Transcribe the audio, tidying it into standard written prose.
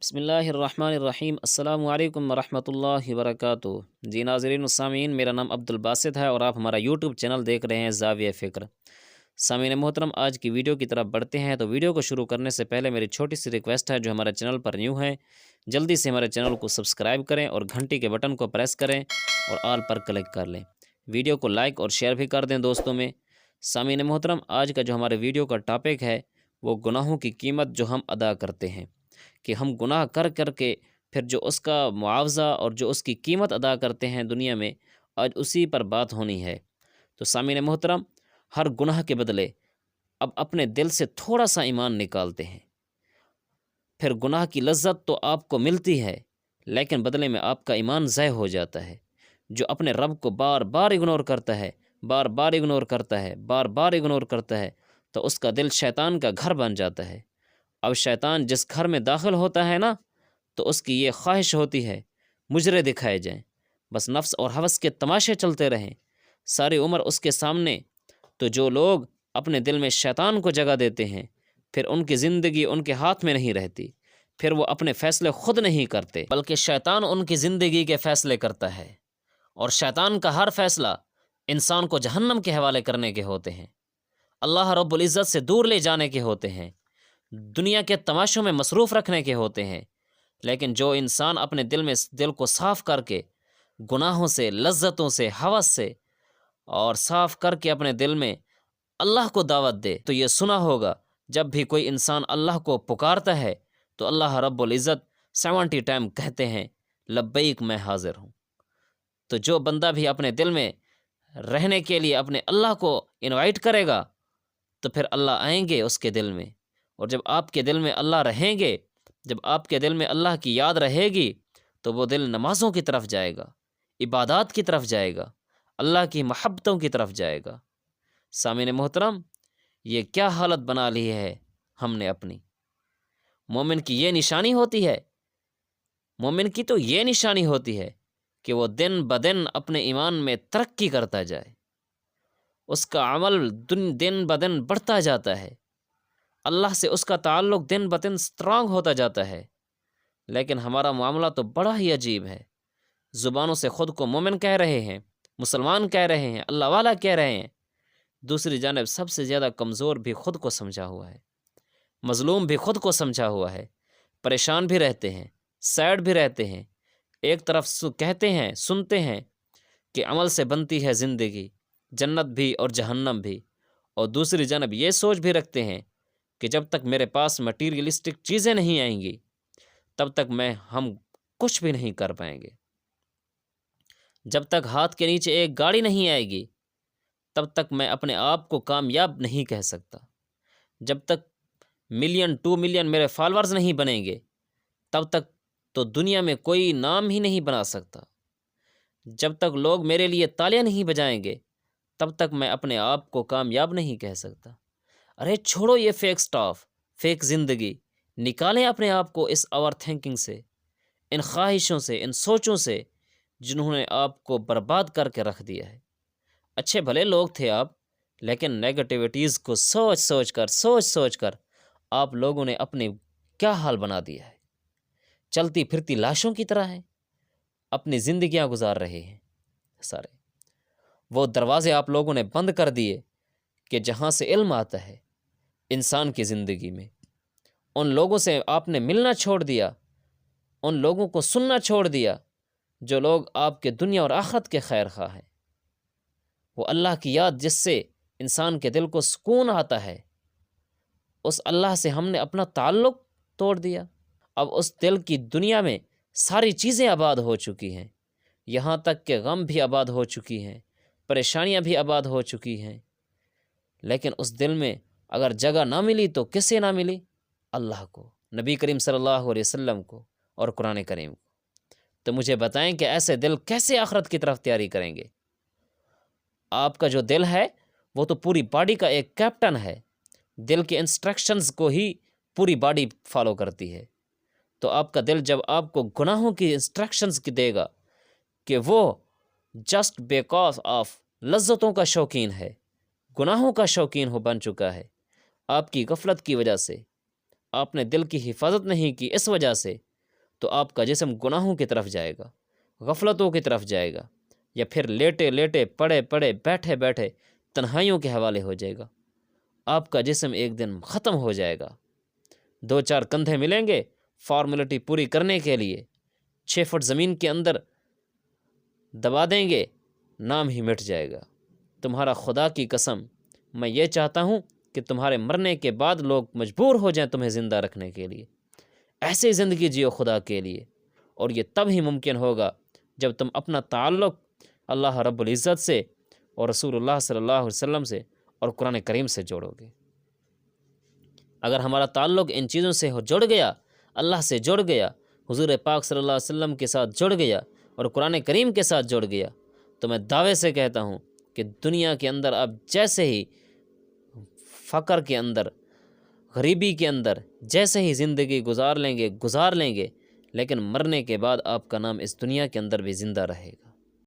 بسم اللہ الرحمن الرحیم۔ السلام علیکم ورحمۃ اللہ وبرکاتہ۔ جی ناظرین و سامعین، میرا نام عبدالباسط ہے اور آپ ہمارا یوٹیوب چینل دیکھ رہے ہیں زاویہ فکر۔ سامعین محترم، آج کی ویڈیو کی طرف بڑھتے ہیں تو ویڈیو کو شروع کرنے سے پہلے میری چھوٹی سی ریکویسٹ ہے، جو ہمارے چینل پر نیو ہے جلدی سے ہمارے چینل کو سبسکرائب کریں اور گھنٹی کے بٹن کو پریس کریں اور آل پر کلک کر لیں۔ ویڈیو کو لائک اور شیئر بھی کر دیں دوستوں میں۔ سامعین محترم، آج کا جو ہمارے ویڈیو کا ٹاپک ہے وہ گناہوں کی قیمت جو ہم ادا کرتے ہیں، کہ ہم گناہ کر کر کے پھر جو اس کا معاوضہ اور جو اس کی قیمت ادا کرتے ہیں دنیا میں، آج اسی پر بات ہونی ہے۔ تو سامعین محترم، ہر گناہ کے بدلے اب اپنے دل سے تھوڑا سا ایمان نکالتے ہیں، پھر گناہ کی لذت تو آپ کو ملتی ہے لیکن بدلے میں آپ کا ایمان ضائع ہو جاتا ہے۔ جو اپنے رب کو بار بار اگنور کرتا ہے، بار بار اگنور کرتا ہے، بار بار اگنور کرتا ہے، تو اس کا دل شیطان کا گھر بن جاتا ہے۔ اب شیطان جس گھر میں داخل ہوتا ہے نا، تو اس کی یہ خواہش ہوتی ہے مجرے دکھائے جائیں، بس نفس اور ہوس کے تماشے چلتے رہیں ساری عمر اس کے سامنے۔ تو جو لوگ اپنے دل میں شیطان کو جگہ دیتے ہیں، پھر ان کی زندگی ان کے ہاتھ میں نہیں رہتی، پھر وہ اپنے فیصلے خود نہیں کرتے بلکہ شیطان ان کی زندگی کے فیصلے کرتا ہے، اور شیطان کا ہر فیصلہ انسان کو جہنم کے حوالے کرنے کے ہوتے ہیں، اللہ رب العزت سے دور لے جانے کے ہوتے ہیں، دنیا کے تماشوں میں مصروف رکھنے کے ہوتے ہیں۔ لیکن جو انسان اپنے دل کو صاف کر کے گناہوں سے، لذتوں سے، ہوس سے اور صاف کر کے اپنے دل میں اللہ کو دعوت دے، تو یہ سنا ہوگا جب بھی کوئی انسان اللہ کو پکارتا ہے تو اللہ رب العزت 70 ٹائم کہتے ہیں لبیک میں حاضر ہوں۔ تو جو بندہ بھی اپنے دل میں رہنے کے لیے اپنے اللہ کو انوائٹ کرے گا تو پھر اللہ آئیں گے اس کے دل میں، اور جب آپ کے دل میں اللہ رہیں گے، جب آپ کے دل میں اللہ کی یاد رہے گی تو وہ دل نمازوں کی طرف جائے گا، عبادات کی طرف جائے گا، اللہ کی محبتوں کی طرف جائے گا۔ سامعین محترم، یہ کیا حالت بنا لی ہے ہم نے اپنی۔ مومن کی یہ نشانی ہوتی ہے، مومن کی تو یہ نشانی ہوتی ہے کہ وہ دن بدن اپنے ایمان میں ترقی کرتا جائے، اس کا عمل دن بدن بڑھتا جاتا ہے، اللہ سے اس کا تعلق دن بدن اسٹرانگ ہوتا جاتا ہے۔ لیکن ہمارا معاملہ تو بڑا ہی عجیب ہے، زبانوں سے خود کو مومن کہہ رہے ہیں، مسلمان کہہ رہے ہیں، اللہ والا کہہ رہے ہیں، دوسری جانب سب سے زیادہ کمزور بھی خود کو سمجھا ہوا ہے، مظلوم بھی خود کو سمجھا ہوا ہے، پریشان بھی رہتے ہیں، سیڈ بھی رہتے ہیں۔ ایک طرف کہتے ہیں، سنتے ہیں کہ عمل سے بنتی ہے زندگی، جنت بھی اور جہنم بھی، اور دوسری جانب یہ سوچ بھی رکھتے ہیں کہ جب تک میرے پاس مٹیریلسٹک چیزیں نہیں آئیں گی تب تک ہم کچھ بھی نہیں کر پائیں گے، جب تک ہاتھ کے نیچے ایک گاڑی نہیں آئے گی تب تک میں اپنے آپ کو کامیاب نہیں کہہ سکتا، جب تک 2 ملین میرے فالورز نہیں بنیں گے تب تک تو دنیا میں کوئی نام ہی نہیں بنا سکتا، جب تک لوگ میرے لیے تالیاں نہیں بجائیں گے تب تک میں اپنے آپ کو کامیاب نہیں کہہ سکتا۔ ارے چھوڑو یہ فیک سٹاف، فیک زندگی، نکالیں اپنے آپ کو اس اوور تھنکنگ سے، ان خواہشوں سے، ان سوچوں سے جنہوں نے آپ کو برباد کر کے رکھ دیا ہے۔ اچھے بھلے لوگ تھے آپ، لیکن نیگیٹیوٹیز کو سوچ سوچ کر آپ لوگوں نے اپنے کیا حال بنا دیا ہے، چلتی پھرتی لاشوں کی طرح ہیں، اپنی زندگیاں گزار رہے ہیں سارے۔ وہ دروازے آپ لوگوں نے بند کر دیے کہ جہاں سے علم آتا ہے انسان کی زندگی میں، ان لوگوں سے آپ نے ملنا چھوڑ دیا، ان لوگوں کو سننا چھوڑ دیا جو لوگ آپ کے دنیا اور آخرت کے خیر خواہ ہیں۔ وہ اللہ کی یاد جس سے انسان کے دل کو سکون آتا ہے، اس اللہ سے ہم نے اپنا تعلق توڑ دیا۔ اب اس دل کی دنیا میں ساری چیزیں آباد ہو چکی ہیں، یہاں تک کہ غم بھی آباد ہو چکی ہیں، پریشانیاں بھی آباد ہو چکی ہیں، لیکن اس دل میں اگر جگہ نہ ملی تو کس سے نہ ملی؟ اللہ کو، نبی کریم صلی اللہ علیہ وسلم کو اور قرآن کریم کو۔ تو مجھے بتائیں کہ ایسے دل کیسے آخرت کی طرف تیاری کریں گے؟ آپ کا جو دل ہے وہ تو پوری باڈی کا ایک کیپٹن ہے، دل کے انسٹرکشنز کو ہی پوری باڈی فالو کرتی ہے۔ تو آپ کا دل جب آپ کو گناہوں کی انسٹرکشنز دے گا کہ وہ جسٹ بیکاز آف لذتوں کا شوقین ہے، گناہوں کا شوقین بن چکا ہے، آپ کی غفلت کی وجہ سے، آپ نے دل کی حفاظت نہیں کی، اس وجہ سے تو آپ کا جسم گناہوں کی طرف جائے گا، غفلتوں کی طرف جائے گا، یا پھر لیٹے لیٹے پڑے پڑے بیٹھے بیٹھے تنہائیوں کے حوالے ہو جائے گا۔ آپ کا جسم ایک دن ختم ہو جائے گا۔ 2-4 کندھے ملیں گے فارمیلٹی پوری کرنے کے لیے، 6 فٹ زمین کے اندر دبا دیں گے، نام ہی مٹ جائے گا۔ تمہارا خدا کی قسم، میں یہ چاہتا ہوں کہ تمہارے مرنے کے بعد لوگ مجبور ہو جائیں تمہیں زندہ رکھنے کے لیے۔ ایسی زندگی جیو خدا کے لیے، اور یہ تب ہی ممکن ہوگا جب تم اپنا تعلق اللہ رب العزت سے اور رسول اللہ صلی اللہ علیہ وسلم سے اور قرآن کریم سے جوڑو گے۔ اگر ہمارا تعلق ان چیزوں سے جڑ گیا، اللہ سے جڑ گیا، حضور پاک صلی اللہ علیہ وسلم کے ساتھ جڑ گیا اور قرآن کریم کے ساتھ جڑ گیا، تو میں دعوے سے کہتا ہوں کہ دنیا کے اندر آپ جیسے ہی فقر کے اندر، غریبی کے اندر جیسے ہی زندگی گزار لیں گے، لیکن مرنے کے بعد آپ کا نام اس دنیا کے اندر بھی زندہ رہے گا۔